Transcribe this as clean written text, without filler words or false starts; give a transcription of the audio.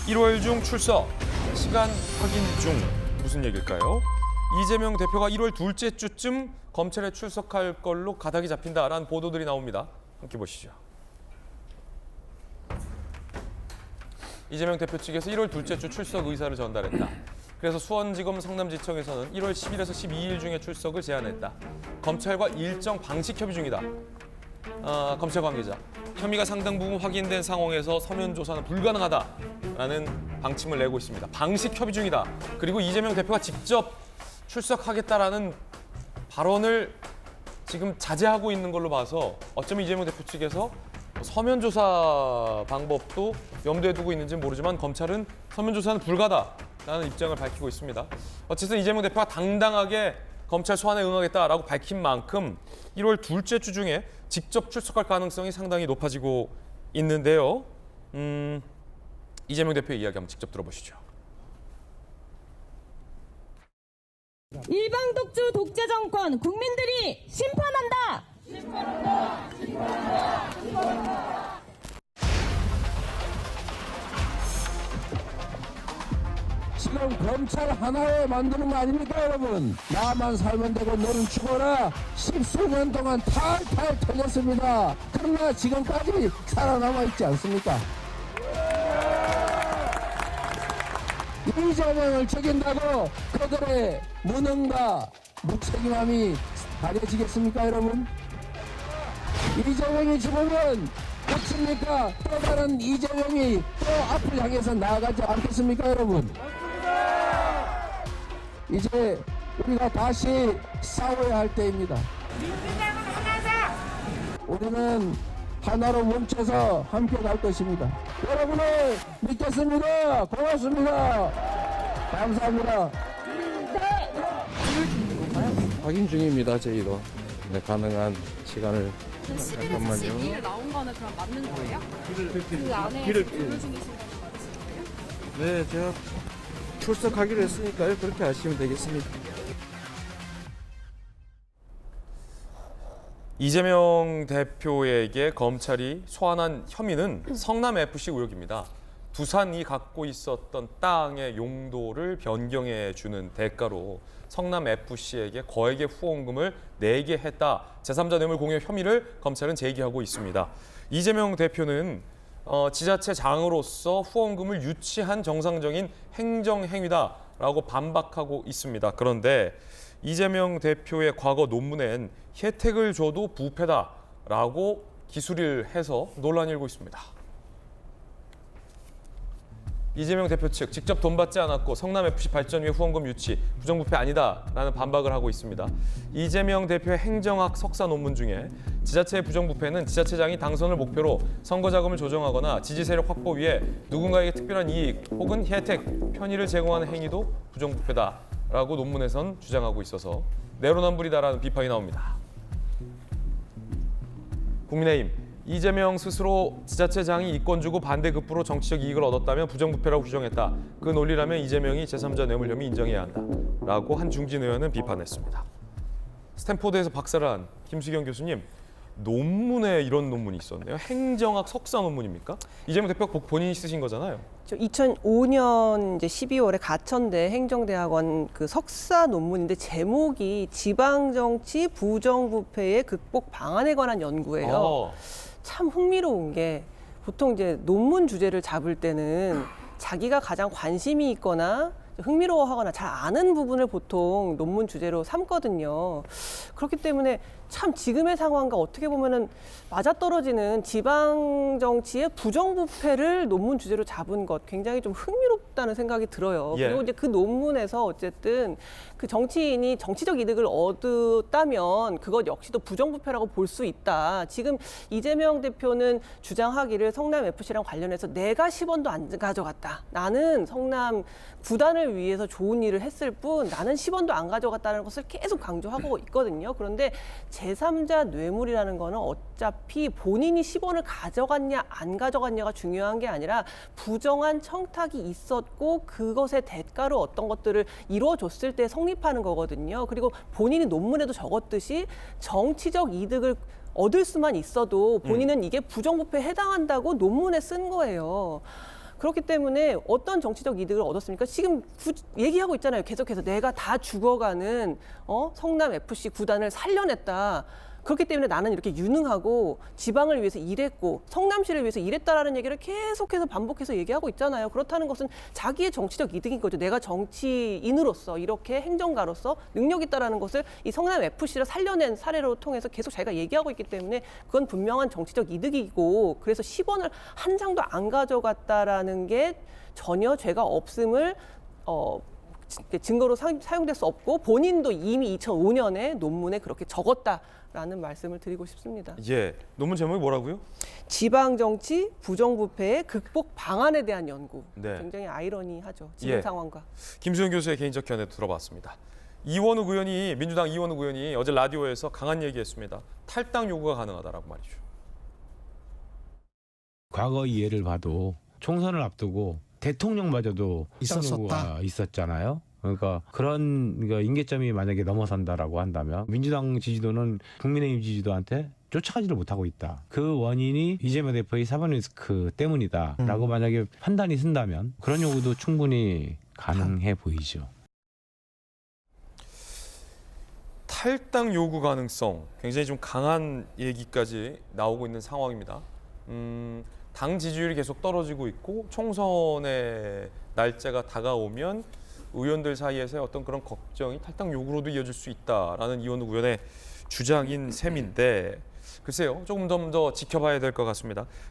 1월 중 출석, 시간 확인 중. 무슨 얘기일까요? 이재명 대표가 1월 둘째 주쯤 검찰에 출석할 걸로 가닥이 잡힌다라는 보도들이 나옵니다. 함께 보시죠. 이재명 대표 측에서 1월 둘째 주 출석 의사를 전달했다. 그래서 수원지검 성남지청에서는 1월 10일에서 12일 중에 출석을 제안했다. 검찰과 일정 방식 협의 중이다. 검찰 관계자. 혐의가 상당 부분 확인된 상황에서 서면 조사는 불가능하다라는 방침을 내고 있습니다. 방식 협의 중이다. 그리고 이재명 대표가 직접 출석하겠다라는 발언을 지금 자제하고 있는 걸로 봐서 어쩌면 이재명 대표 측에서 서면 조사 방법도 염두에 두고 있는지는 모르지만 검찰은 서면 조사는 불가다라는 입장을 밝히고 있습니다. 어쨌든 이재명 대표가 당당하게 검찰 소환에 응하겠다라고 밝힌 만큼 1월 둘째 주 중에 직접 출석할 가능성이 상당히 높아지고 있는데요. 이재명 대표의 이야기 한번 직접 들어보시죠. 일방 독주 독재 정권 국민들이 심판한다. 지금 검찰 하나에 만드는 거 아닙니까, 여러분? 나만 살면 되고 너는 죽어라. 10수년 동안 탈탈 털렸습니다. 그러나 지금까지 살아남아 있지 않습니까? 이재명을 죽인다고 그들의 무능과 무책임함이 가려지겠습니까, 여러분? 이재명이 죽으면 끝입니까? 또 다른 이재명이 또 앞을 향해서 나아가지 않겠습니까, 여러분? 이제 우리가 다시 싸워야 할 때입니다. 우리는 하나로 뭉쳐서 함께 갈 것입니다. 여러분을 믿겠습니다. 고맙습니다. 감사합니다. 확인 중입니다. 저희도 가능한 시간을. 11에서 12일 나온 거는 그럼 맞는 거예요? 그 안에 조율 중이신 거예요? 네, 제가 출석하기로 했으니까요. 그렇게 하시면 되겠습니다. 이재명 대표에게 검찰이 소환한 혐의는 성남FC 의혹입니다. 두산이 갖고 있었던 땅의 용도를 변경해 주는 대가로 성남FC에게 거액의 후원금을 내게 했다. 제3자 뇌물 공여 혐의를 검찰은 제기하고 있습니다. 이재명 대표는 지자체장으로서 후원금을 유치한 정상적인 행정행위다라고 반박하고 있습니다. 그런데 이재명 대표의 과거 논문엔 혜택을 줘도 부패다라고 기술을 해서 논란이 일고 있습니다. 이재명 대표 측 직접 돈 받지 않았고 성남FC 발전 위해 후원금 유치, 부정부패 아니다라는 반박을 하고 있습니다. 이재명 대표의 행정학 석사 논문 중에 지자체의 부정부패는 지자체장이 당선을 목표로 선거자금을 조정하거나 지지세력 확보 위해 누군가에게 특별한 이익 혹은 혜택, 편의를 제공하는 행위도 부정부패다라고 논문에선 주장하고 있어서 내로남불이다라는 비판이 나옵니다. 국민의힘 이재명 스스로 지자체장이 이권 주고 반대급부로 정치적 이익을 얻었다면 부정부패라고 규정했다. 그 논리라면 이재명이 제3자 뇌물 혐의 인정해야 한다라고 한중진 의원은 비판했습니다. 스탠포드에서 박사를 한 김수경 교수님, 논문에 이런 논문이 있었네요. 행정학 석사 논문입니까? 이재명 대표가 본인이 쓰신 거잖아요. 2005년 이제 12월에 가천대 행정대학원 그 석사 논문인데 제목이 지방정치 부정부패의 극복 방안에 관한 연구예요. 참 흥미로운 게 보통 이제 논문 주제를 잡을 때는 자기가 가장 관심이 있거나 흥미로워하거나 잘 아는 부분을 보통 논문 주제로 삼거든요. 그렇기 때문에 참 지금의 상황과 어떻게 보면은 맞아떨어지는 지방 정치의 부정부패를 논문 주제로 잡은 것 굉장히 좀 흥미롭다는 생각이 들어요. 예. 그리고 이제 그 논문에서 어쨌든 그 정치인이 정치적 이득을 얻었다면 그것 역시도 부정부패라고 볼 수 있다. 지금 이재명 대표는 주장하기를 성남FC랑 관련해서 내가 10원도 안 가져갔다. 나는 성남 구단을 위해서 좋은 일을 했을 뿐 나는 10원도 안 가져갔다는 것을 계속 강조하고 있거든요. 그런데 제3자 뇌물이라는 거는 어차피 본인이 10원을 가져갔냐 안 가져갔냐가 중요한 게 아니라 부정한 청탁이 있었고 그것의 대가로 어떤 것들을 이루어줬을 때 성립하는 거거든요. 그리고 본인이 논문에도 적었듯이 정치적 이득을 얻을 수만 있어도 본인은 이게 부정부패에 해당한다고 논문에 쓴 거예요. 그렇기 때문에 어떤 정치적 이득을 얻었습니까? 지금 얘기하고 있잖아요. 계속해서 내가 다 죽어가는 성남 FC 구단을 살려냈다. 그렇기 때문에 나는 이렇게 유능하고 지방을 위해서 일했고 성남시를 위해서 일했다라는 얘기를 계속해서 반복해서 얘기하고 있잖아요. 그렇다는 것은 자기의 정치적 이득인 거죠. 내가 정치인으로서 이렇게 행정가로서 능력 있다라는 것을 이 성남 FC를 살려낸 사례로 통해서 계속 자기가 얘기하고 있기 때문에 그건 분명한 정치적 이득이고 그래서 10원을 한 장도 안 가져갔다라는 게 전혀 죄가 없음을 증거로 사용될 수 없고 본인도 이미 2005년에 논문에 그렇게 적었다라는 말씀을 드리고 싶습니다. 예, 논문 제목이 뭐라고요? 지방정치 부정부패의 극복 방안에 대한 연구. 네. 굉장히 아이러니하죠. 지금 예. 상황과. 김수영 교수의 개인적 견해도 들어봤습니다. 이원우 의원이 민주당 이원우 의원이 어제 라디오에서 강한 얘기했습니다. 탈당 요구가 가능하다라고 말이죠. 과거 예를 봐도 총선을 앞두고 대통령마저도 탈당 요구가 있었잖아요. 그러니까 임계점이 만약에 넘어선다라고 한다면 민주당 지지도는 국민의힘 지지도한테 쫓아가지를 못하고 있다. 그 원인이 이재명 대표의 사법 리스크 때문이다라고 만약에 판단이 쓴다면 그런 요구도 충분히 가능해 보이죠. 탈당 요구 가능성 굉장히 좀 강한 얘기까지 나오고 있는 상황입니다. 당 지지율이 계속 떨어지고 있고 총선의 날짜가 다가오면 의원들 사이에서 어떤 그런 걱정이 탈당 요구로도 이어질 수 있다라는 이원우 의원의 주장인 셈인데 글쎄요, 조금 더 지켜봐야 될 것 같습니다.